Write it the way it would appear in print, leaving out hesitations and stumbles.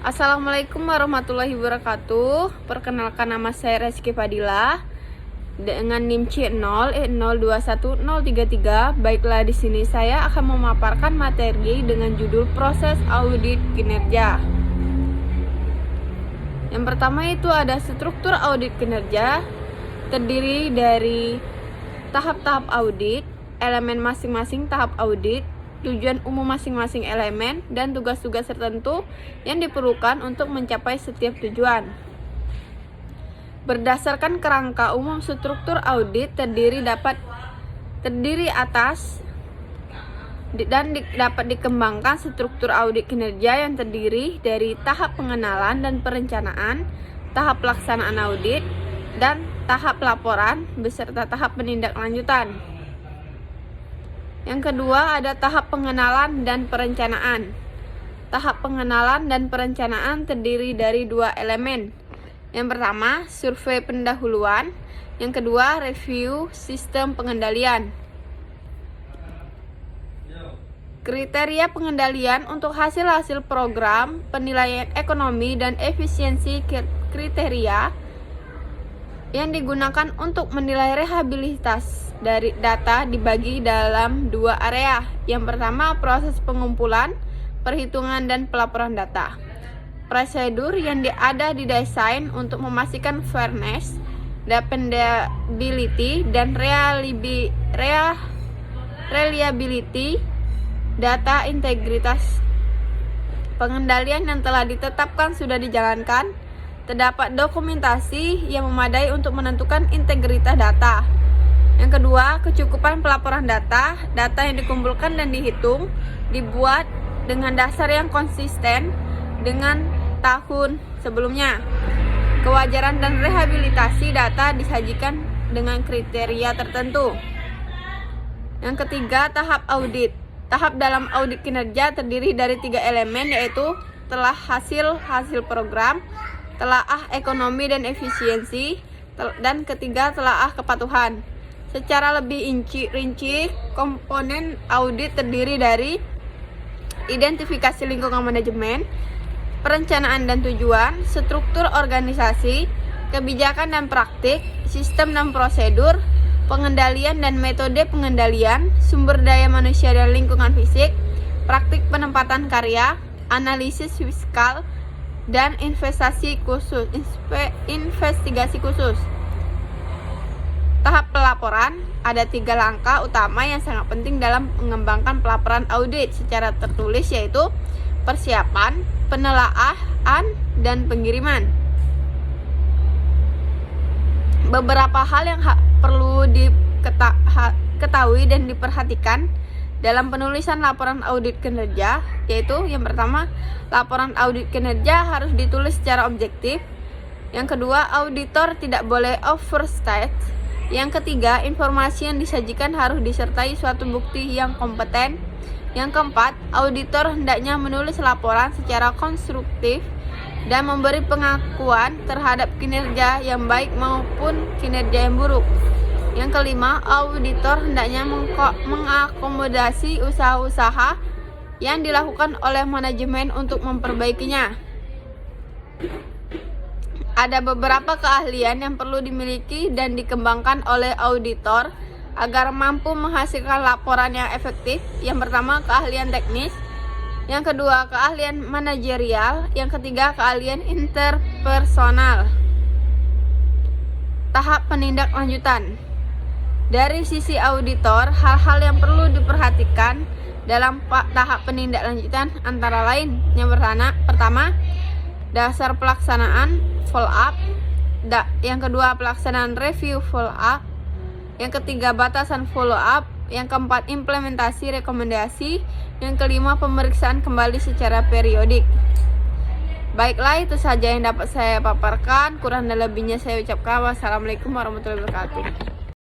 Assalamualaikum warahmatullahi wabarakatuh. Perkenalkan, nama saya Reski Fadilah dengan NIM C0021033. Baiklah, di sini saya akan memaparkan materi dengan judul proses audit kinerja. Yang pertama itu ada struktur audit kinerja, terdiri dari tahap-tahap audit, elemen masing-masing tahap audit, tujuan umum masing-masing elemen, dan tugas-tugas tertentu yang diperlukan untuk mencapai setiap tujuan. Berdasarkan kerangka umum struktur audit terdiri atas dan dapat dikembangkan struktur audit kinerja yang terdiri dari tahap pengenalan dan perencanaan, tahap pelaksanaan audit, dan tahap laporan beserta tahap penindaklanjutan. Yang kedua ada tahap pengenalan dan perencanaan. Tahap pengenalan dan perencanaan terdiri dari dua elemen. Yang pertama, survei pendahuluan. Yang kedua, review sistem pengendalian. Kriteria pengendalian untuk hasil-hasil program, penilaian ekonomi dan efisiensi kriteria yang digunakan untuk menilai rehabilitas dari data dibagi dalam dua area. Yang pertama, proses pengumpulan, perhitungan, dan pelaporan data. Prosedur yang ada didesain untuk memastikan fairness, dependability, dan reliability data. Integritas pengendalian yang telah ditetapkan sudah dijalankan. Terdapat dokumentasi yang memadai untuk menentukan integritas data. Yang kedua, kecukupan pelaporan data. Data yang dikumpulkan dan dihitung dibuat dengan dasar yang konsisten dengan tahun sebelumnya. Kewajaran dan rehabilitasi data disajikan dengan kriteria tertentu. Yang ketiga, tahap audit. Tahap dalam audit kinerja terdiri dari 3 elemen, yaitu telah hasil program, telaah ekonomi dan efisiensi, dan ketiga, telaah kepatuhan. Secara lebih rinci, komponen audit terdiri dari identifikasi lingkungan manajemen, perencanaan dan tujuan, struktur organisasi, kebijakan dan praktik, sistem dan prosedur, pengendalian dan metode pengendalian, sumber daya manusia dan lingkungan fisik, praktik penempatan karya, analisis fiskal, dan investigasi khusus. Tahap pelaporan, ada 3 langkah utama yang sangat penting dalam mengembangkan pelaporan audit secara tertulis, yaitu persiapan, penelaahan, dan pengiriman. Beberapa hal yang perlu diketahui dan diperhatikan dalam penulisan laporan audit kinerja, yaitu yang pertama, laporan audit kinerja harus ditulis secara objektif. Yang kedua, auditor tidak boleh overstate. Yang ketiga, informasi yang disajikan harus disertai suatu bukti yang kompeten. Yang keempat, auditor hendaknya menulis laporan secara konstruktif dan memberi pengakuan terhadap kinerja yang baik maupun kinerja yang buruk. Yang kelima, auditor hendaknya mengakomodasi usaha-usaha yang dilakukan oleh manajemen untuk memperbaikinya. Ada beberapa keahlian yang perlu dimiliki dan dikembangkan oleh auditor agar mampu menghasilkan laporan yang efektif. Yang pertama, keahlian teknis. Yang kedua, keahlian manajerial. Yang ketiga, keahlian interpersonal. Tahap penindaklanjutan. Dari sisi auditor, hal-hal yang perlu diperhatikan dalam tahap penindaklanjutan antara lain: yang pertama, dasar pelaksanaan follow up. Yang kedua, pelaksanaan review follow up. Yang ketiga, batasan follow up. Yang keempat, implementasi rekomendasi. Yang kelima, pemeriksaan kembali secara periodik. Baiklah, itu saja yang dapat saya paparkan. Kurang dan lebihnya saya ucapkan wassalamualaikum warahmatullahi wabarakatuh.